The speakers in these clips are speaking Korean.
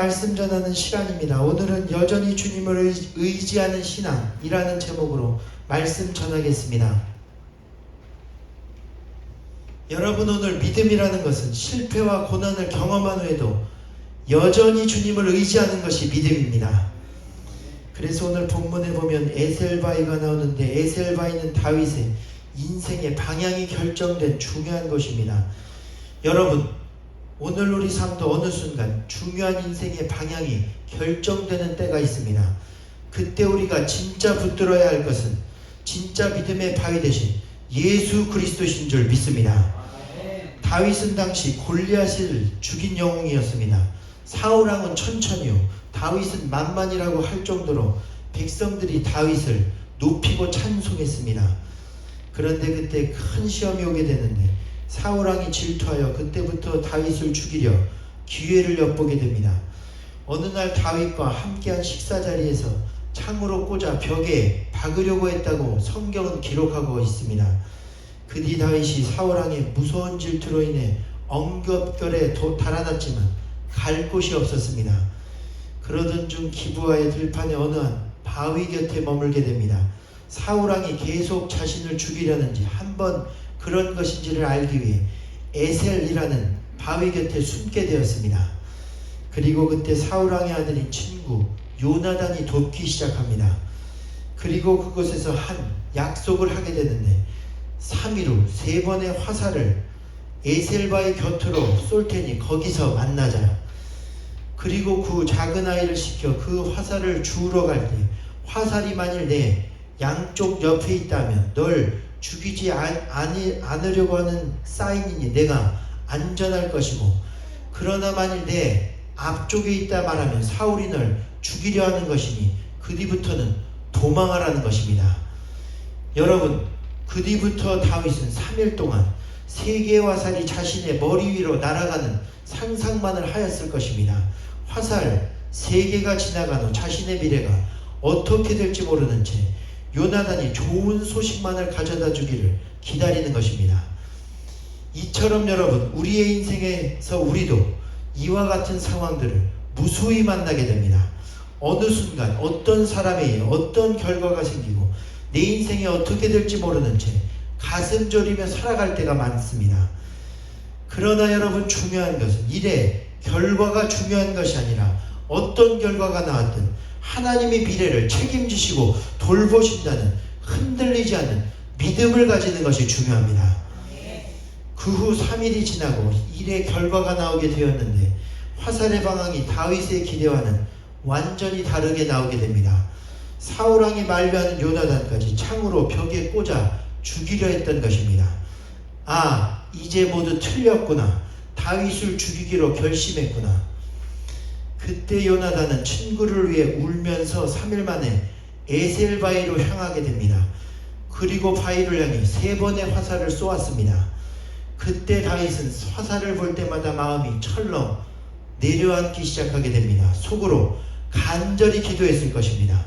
말씀 전하는 시간입니다. 오늘은 여전히 주님을 의지하는 신앙이라는 제목으로 말씀 전하겠습니다. 여러분, 오늘 믿음이라는 것은 실패와 고난을 경험한 후에도 여전히 주님을 의지하는 것이 믿음입니다. 그래서 오늘 본문에 보면 에셀바이가 나오는데, 에셀바이는 다윗의 인생의 방향이 결정된 중요한 것입니다. 여러분, 오늘 우리 삶도 어느 순간 중요한 인생의 방향이 결정되는 때가 있습니다. 그때 우리가 진짜 붙들어야 할 것은 진짜 믿음의 바위 대신 예수 그리스도신 줄 믿습니다. 다윗은 당시 골리앗을 죽인 영웅이었습니다. 사울왕은 천천히요, 다윗은 만만이라고 할 정도로 백성들이 다윗을 높이고 찬송했습니다. 그런데 그때 큰 시험이 오게 되는데, 사울왕이 질투하여 그때부터 다윗을 죽이려 기회를 엿보게 됩니다. 어느 날 다윗과 함께한 식사 자리에서 창으로 꽂아 벽에 박으려고 했다고 성경은 기록하고 있습니다. 그 뒤 다윗이 사울왕의 무서운 질투로 인해 엉겹결에 달아났지만 갈 곳이 없었습니다. 그러던 중 기브아의 들판의 어느 한 바위 곁에 머물게 됩니다. 사울왕이 계속 자신을 죽이려는지, 한번 그런 것인지를 알기 위해 에셀이라는 바위 곁에 숨게 되었습니다. 그리고 그때 사울왕의 아들인 친구 요나단이 돕기 시작합니다. 그리고 그곳에서 한 약속을 하게 되는데, 3일 후 3번의 화살을 에셀바의 곁으로 쏠 테니 거기서 만나자. 그리고 그 작은 아이를 시켜 그 화살을 주우러 갈 때, 화살이 만일 내 양쪽 옆에 있다면 널 죽이지 않으려고 하는 사인이니 내가 안전할 것이고, 그러나 만일 내 앞쪽에 있다 말하면 사울이 널 죽이려 하는 것이니 그 뒤부터는 도망하라는 것입니다. 여러분, 그 뒤부터 다윗은 3일 동안 3개의 화살이 자신의 머리 위로 날아가는 상상만을 하였을 것입니다. 화살 3개가 지나간 후 자신의 미래가 어떻게 될지 모르는 채 요나단이 좋은 소식만을 가져다 주기를 기다리는 것입니다. 이처럼 여러분, 우리의 인생에서 우리도 이와 같은 상황들을 무수히 만나게 됩니다. 어느 순간 어떤 사람에 의해 어떤 결과가 생기고 내 인생이 어떻게 될지 모르는 채 가슴 졸이며 살아갈 때가 많습니다. 그러나 여러분, 중요한 것은 이래 결과가 중요한 것이 아니라 어떤 결과가 나왔든 하나님의 미래를 책임지시고 돌보신다는 흔들리지 않는 믿음을 가지는 것이 중요합니다. 그 후 3일이 지나고 일의 결과가 나오게 되었는데, 화살의 방향이 다윗의 기대와는 완전히 다르게 나오게 됩니다. 사울왕이 만류하는 요나단까지 창으로 벽에 꽂아 죽이려 했던 것입니다. 아, 이제 모두 틀렸구나. 다윗을 죽이기로 결심했구나. 그때 요나단은 친구를 위해 울면서 3일 만에 에셀바이로 향하게 됩니다. 그리고 바위를 향해 3번의 화살을 쏘았습니다. 그때 다윗은 화살을 볼 때마다 마음이 철렁 내려앉기 시작하게 됩니다. 속으로 간절히 기도했을 것입니다.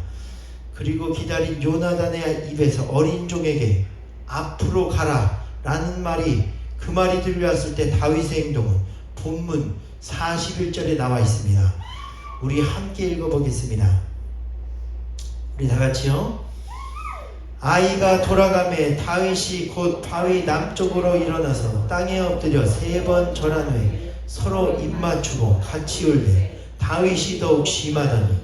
그리고 기다린 요나단의 입에서 어린 종에게 앞으로 가라 라는 말이, 그 말이 들려왔을 때 다윗의 행동은 본문 41절에 나와 있습니다. 우리 함께 읽어보겠습니다. 우리 다 같이요. 아이가 돌아가매 다윗이 곧 바위 남쪽으로 일어나서 땅에 엎드려 3번 절한 후에 서로 입맞추고 같이 울되 다윗이 더욱 심하더니.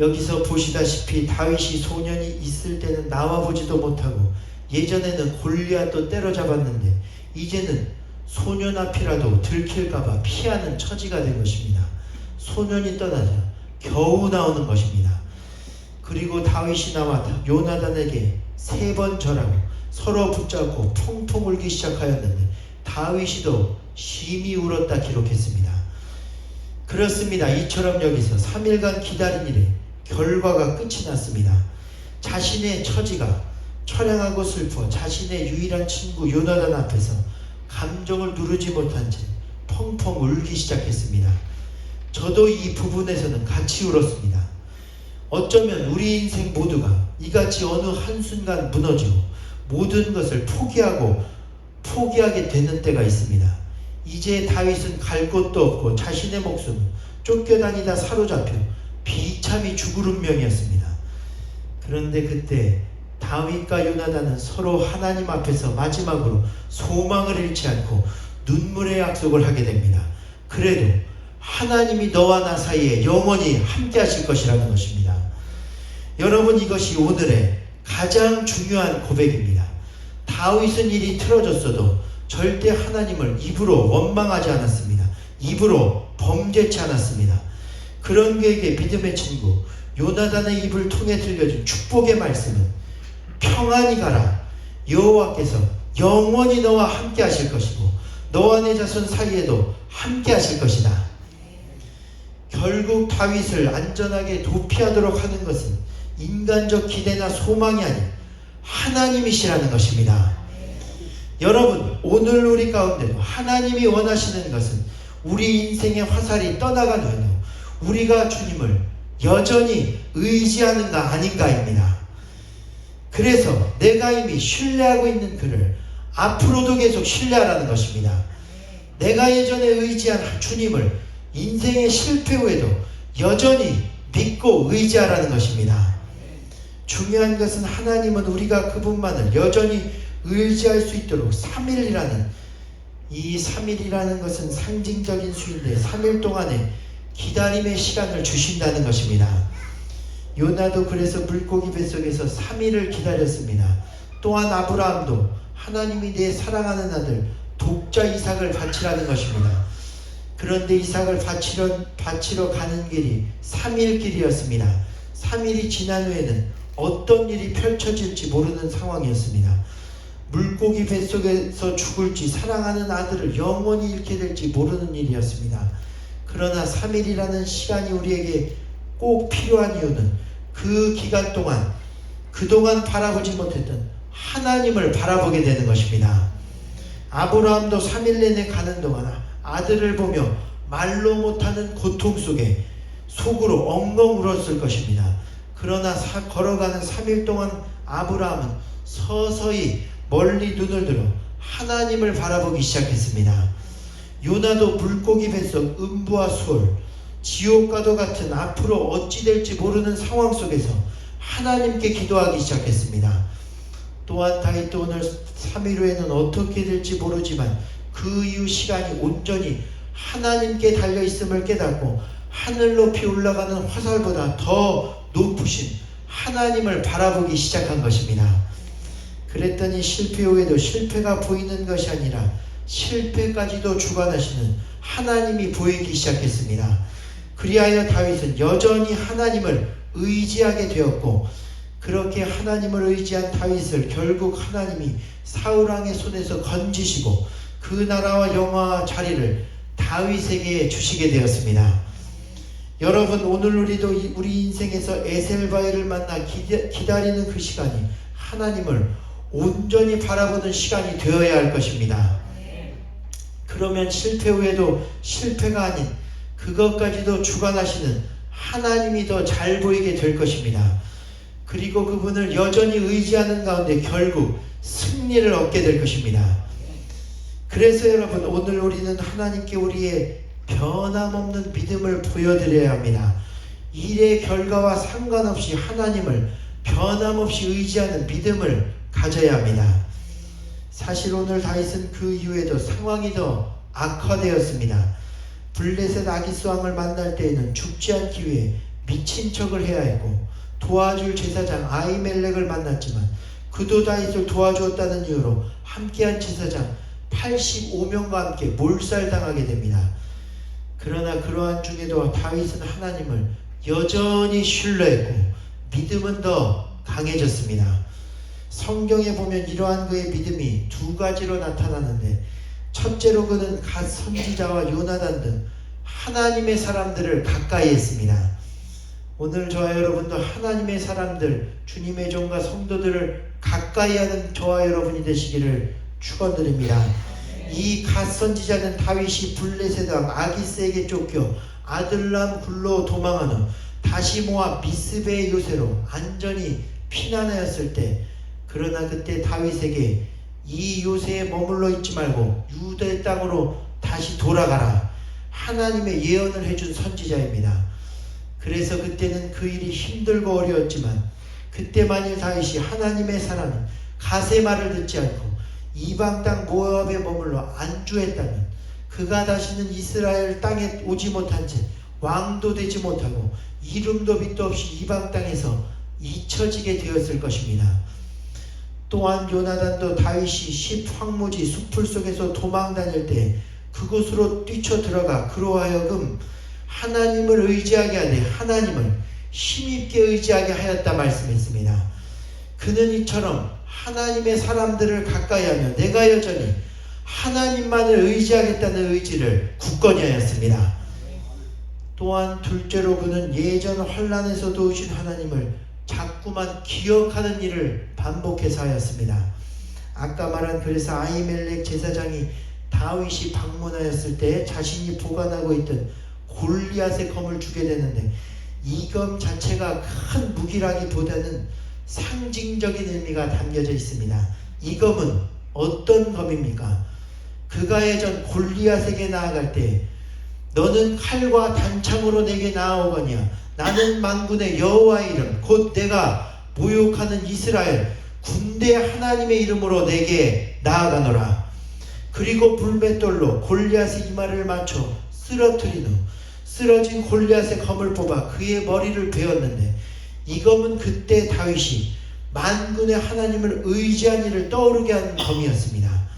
여기서 보시다시피 다윗이 소년이 있을 때는 나와보지도 못하고 예전에는 골리앗도 때려잡았는데 이제는 소년 앞이라도 들킬까봐 피하는 처지가 된 것입니다. 소년이 떠나자 겨우 나오는 것입니다. 그리고 다윗이 나와 요나단에게 3번 절하고 서로 붙잡고 펑펑 울기 시작하였는데 다윗이 더 심히 울었다 기록했습니다. 그렇습니다. 이처럼 여기서 3일간 기다린 일에 결과가 끝이 났습니다. 자신의 처지가 처량하고 슬퍼 자신의 유일한 친구 요나단 앞에서 감정을 누르지 못한 채 펑펑 울기 시작했습니다. 저도 이 부분에서는 같이 울었습니다. 어쩌면 우리 인생 모두가 이같이 어느 한순간 무너지고 모든 것을 포기하게 되는 때가 있습니다. 이제 다윗은 갈 곳도 없고 자신의 목숨은 쫓겨다니다 사로잡혀 비참히 죽을 운명이었습니다. 그런데 그때 다윗과 요나단은 서로 하나님 앞에서 마지막으로 소망을 잃지 않고 눈물의 약속을 하게 됩니다. 그래도 하나님이 너와 나 사이에 영원히 함께 하실 것이라는 것입니다. 여러분, 이것이 오늘의 가장 중요한 고백입니다. 다윗은 일이 틀어졌어도 절대 하나님을 입으로 원망하지 않았습니다. 입으로 범죄치 않았습니다. 그런 그에게 믿음의 친구 요나단의 입을 통해 들려준 축복의 말씀은 평안히 가라. 여호와께서 영원히 너와 함께 하실 것이고 너와 내 자손 사이에도 함께 하실 것이다. 결국 다윗을 안전하게 도피하도록 하는 것은 인간적 기대나 소망이 아닌 하나님이시라는 것입니다. 여러분, 오늘 우리 가운데도 하나님이 원하시는 것은 우리 인생의 화살이 떠나간 후에도 우리가 주님을 여전히 의지하는가 아닌가입니다. 그래서 내가 이미 신뢰하고 있는 그를 앞으로도 계속 신뢰하라는 것입니다. 내가 예전에 의지한 주님을 인생의 실패 후에도 여전히 믿고 의지하라는 것입니다. 중요한 것은 하나님은 우리가 그분만을 여전히 의지할 수 있도록 3일이라는 이 3일이라는 것은 상징적인 수인데 3일 동안의 기다림의 시간을 주신다는 것입니다. 요나도 그래서 물고기 뱃속에서 3일을 기다렸습니다. 또한 아브라함도 하나님이 내 사랑하는 아들 독자 이삭을 바치라는 것입니다. 그런데 이삭을 바치러 가는 길이 3일 길이었습니다. 3일이 지난 후에는 어떤 일이 펼쳐질지 모르는 상황이었습니다. 물고기 뱃속에서 죽을지 사랑하는 아들을 영원히 잃게 될지 모르는 일이었습니다. 그러나 3일이라는 시간이 우리에게 꼭 필요한 이유는 그 기간 동안 그동안 바라보지 못했던 하나님을 바라보게 되는 것입니다. 아브라함도 3일 내내 가는 동안 아들을 보며 말로 못하는 고통 속에 속으로 엉엉 울었을 것입니다. 그러나 걸어가는 3일 동안 아브라함은 서서히 멀리 눈을 들어 하나님을 바라보기 시작했습니다. 요나도 물고기 뱃속 음부와 수월, 지옥과도 같은 앞으로 어찌 될지 모르는 상황 속에서 하나님께 기도하기 시작했습니다. 또한 다윗도 오늘 3일 후에는 어떻게 될지 모르지만 그 이후 시간이 온전히 하나님께 달려있음을 깨닫고 하늘 높이 올라가는 화살보다 더 높으신 하나님을 바라보기 시작한 것입니다. 그랬더니 실패 후에도 실패가 보이는 것이 아니라 실패까지도 주관하시는 하나님이 보이기 시작했습니다. 그리하여 다윗은 여전히 하나님을 의지하게 되었고, 그렇게 하나님을 의지한 다윗을 결국 하나님이 사울왕의 손에서 건지시고 그 나라와 영화와 자리를 다윗에게 주시게 되었습니다. 여러분, 오늘 우리도 우리 인생에서 에셀바엘을 만나 기다리는 그 시간이 하나님을 온전히 바라보는 시간이 되어야 할 것입니다. 그러면 실패 후에도 실패가 아닌 그것까지도 주관하시는 하나님이 더 잘 보이게 될 것입니다. 그리고 그분을 여전히 의지하는 가운데 결국 승리를 얻게 될 것입니다. 그래서 여러분, 오늘 우리는 하나님께 우리의 변함없는 믿음을 보여드려야 합니다. 일의 결과와 상관없이 하나님을 변함없이 의지하는 믿음을 가져야 합니다. 사실 오늘 다윗은 그 이후에도 상황이 더 악화되었습니다. 블레셋 아기스 왕을 만날 때에는 죽지 않기 위해 미친 척을 해야 했고, 도와줄 제사장 아히멜렉을 만났지만 그도 다윗을 도와주었다는 이유로 함께한 제사장 85명과 함께 몰살당하게 됩니다. 그러나 그러한 중에도 다윗은 하나님을 여전히 신뢰했고 믿음은 더 강해졌습니다. 성경에 보면 이러한 그의 믿음이 두 가지로 나타나는데, 첫째로 그는 갓 선지자와 요나단 등 하나님의 사람들을 가까이 했습니다. 오늘 저와 여러분도 하나님의 사람들, 주님의 종과 성도들을 가까이 하는 저와 여러분이 되시기를 축원드립니다. 이 갓 선지자는 다윗이 블레셋 왕 아기스에게 쫓겨 아들람 굴로 도망한 후 다시 모아 미스베의 요새로 안전히 피난하였을 때, 그러나 그때 다윗에게 이 요새에 머물러 있지 말고 유대 땅으로 다시 돌아가라, 하나님의 예언을 해준 선지자입니다. 그래서 그때는 그 일이 힘들고 어려웠지만 그때 만일 다윗이 하나님의 사람 갓의 말을 듣지 않고 이방 땅 모압에 머물러 안주했다면 그가 다시는 이스라엘 땅에 오지 못한 채 왕도 되지 못하고 이름도 빛도 없이 이방 땅에서 잊혀지게 되었을 것입니다. 또한 요나단도 다윗이 십 황무지 숲풀 속에서 도망 다닐 때 그곳으로 뛰쳐 들어가 그로 하여금 하나님을 의지하게 하되 하나님을 힘있게 의지하게 하였다 말씀했습니다. 그는 이처럼 하나님의 사람들을 가까이 하며 내가 여전히 하나님만을 의지하겠다는 의지를 굳건히 하였습니다. 또한 둘째로 그는 예전 환난에서 도우신 하나님을 자꾸만 기억하는 일을 반복해서 하였습니다. 아까 말한 그래서 아히멜렉 제사장이 다윗이 방문하였을 때 자신이 보관하고 있던 골리앗의 검을 주게 되는데 이 검 자체가 큰 무기라기보다는 상징적인 의미가 담겨져 있습니다. 이 검은 어떤 검입니까? 그가 예전 골리앗에게 나아갈 때 너는 칼과 단창으로 내게 나아오거니와 나는 만군의 여호와의 이름 곧 내가 모욕하는 이스라엘 군대 하나님의 이름으로 내게 나아가노라. 그리고 불맷돌로 골리앗의 이마를 맞춰 쓰러뜨린 후 쓰러진 골리앗의 검을 뽑아 그의 머리를 베었는데 이 검은 그때 다윗이 만군의 하나님을 의지한 일을 떠오르게 한 검이었습니다.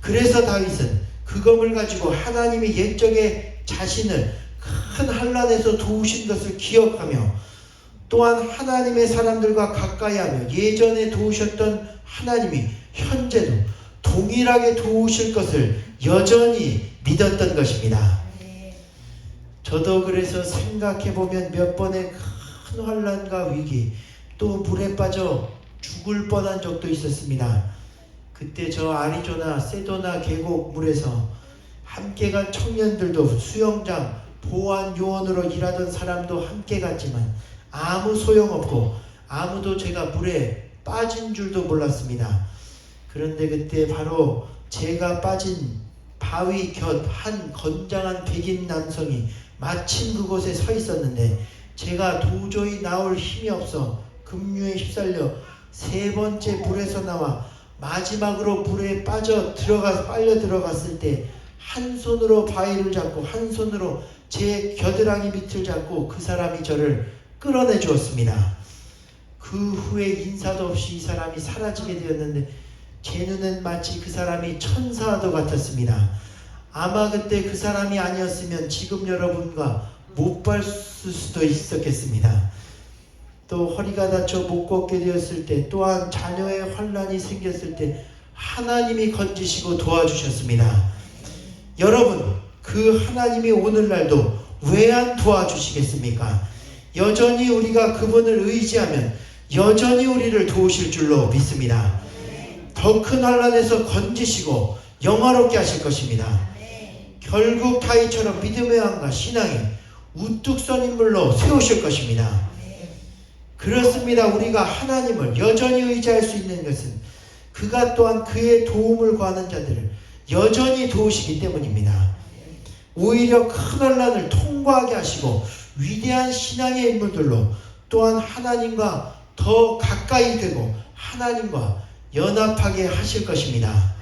그래서 다윗은 그 검을 가지고 하나님이 옛적에 자신을 큰 환난에서 도우신 것을 기억하며 또한 하나님의 사람들과 가까이하며 예전에 도우셨던 하나님이 현재도 동일하게 도우실 것을 여전히 믿었던 것입니다. 저도 그래서 생각해보면 몇 번의 큰 환난과 위기 또 물에 빠져 죽을 뻔한 적도 있었습니다. 그때 저 아리조나 세도나 계곡 물에서 함께 간 청년들도 수영장 보안 요원으로 일하던 사람도 함께 갔지만 아무 소용없고 아무도 제가 물에 빠진 줄도 몰랐습니다. 그런데 그때 바로 제가 빠진 바위 곁 한 건장한 백인 남성이 마침 그곳에 서 있었는데 제가 도저히 나올 힘이 없어 급류에 휩쓸려 세 번째 물에서 나와 마지막으로 물에 빨려 들어갔을 때 한 손으로 바위를 잡고 한 손으로 제 겨드랑이 밑을 잡고 그 사람이 저를 끌어내 주었습니다. 그 후에 인사도 없이 이 사람이 사라지게 되었는데 제 눈엔 마치 그 사람이 천사와도 같았습니다. 아마 그때 그 사람이 아니었으면 지금 여러분과 못 봤을 수도 있었겠습니다. 또 허리가 다쳐 못 걷게 되었을 때 또한 자녀의 환난이 생겼을 때 하나님이 건지시고 도와주셨습니다. 여러분 그 하나님이 오늘날도 왜 안 도와주시겠습니까? 여전히 우리가 그분을 의지하면 여전히 우리를 도우실 줄로 믿습니다. 더 큰 환난에서 건지시고 영화롭게 하실 것입니다. 결국 다윗처럼 믿음의 왕과 신앙이 우뚝 선 인물로 세우실 것입니다. 그렇습니다. 우리가 하나님을 여전히 의지할 수 있는 것은 그가 또한 그의 도움을 구하는 자들을 여전히 도우시기 때문입니다. 오히려 큰 환난을 통과하게 하시고 위대한 신앙의 인물들로 또한 하나님과 더 가까이 되고 하나님과 연합하게 하실 것입니다.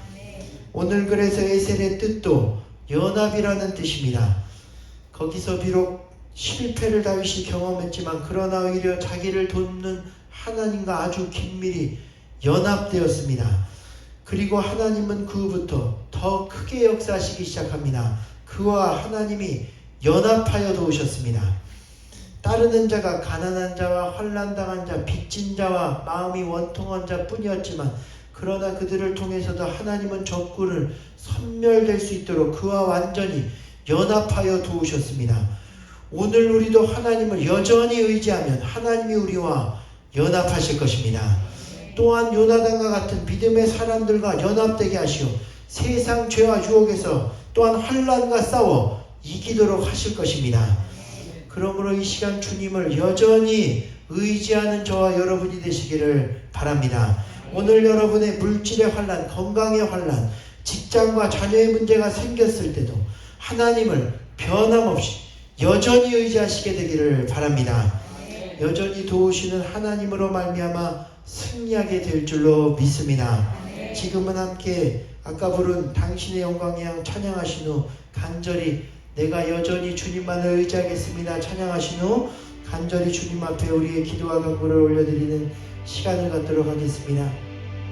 오늘 그래서 에셀의 뜻도 연합이라는 뜻입니다. 거기서 비록 실패를 다윗이 경험했지만 그러나 오히려 자기를 돕는 하나님과 아주 긴밀히 연합되었습니다. 그리고 하나님은 그 후부터 더 크게 역사하시기 시작합니다. 그와 하나님이 연합하여 도우셨습니다. 따르는 자가 가난한 자와 환난당한 자, 빚진 자와 마음이 원통한 자 뿐이었지만 그러나 그들을 통해서도 하나님은 적군을 섬멸될 수 있도록 그와 완전히 연합하여 도우셨습니다. 오늘 우리도 하나님을 여전히 의지하면 하나님이 우리와 연합하실 것입니다. 또한 요나단과 같은 믿음의 사람들과 연합되게 하시오 세상 죄와 유혹에서 또한 환난과 싸워 이기도록 하실 것입니다. 그러므로 이 시간 주님을 여전히 의지하는 저와 여러분이 되시기를 바랍니다. 오늘 여러분의 물질의 환난, 건강의 환난, 직장과 자녀의 문제가 생겼을 때도 하나님을 변함없이 여전히 의지하시게 되기를 바랍니다. 여전히 도우시는 하나님으로 말미암아 승리하게 될 줄로 믿습니다. 지금은 함께 아까 부른 당신의 영광의 양 찬양하신 후 간절히 내가 여전히 주님만을 의지하겠습니다 찬양하신 후 간절히 주님 앞에 우리의 기도와 간구를 올려드리는 시간을 갖도록 하겠습니다.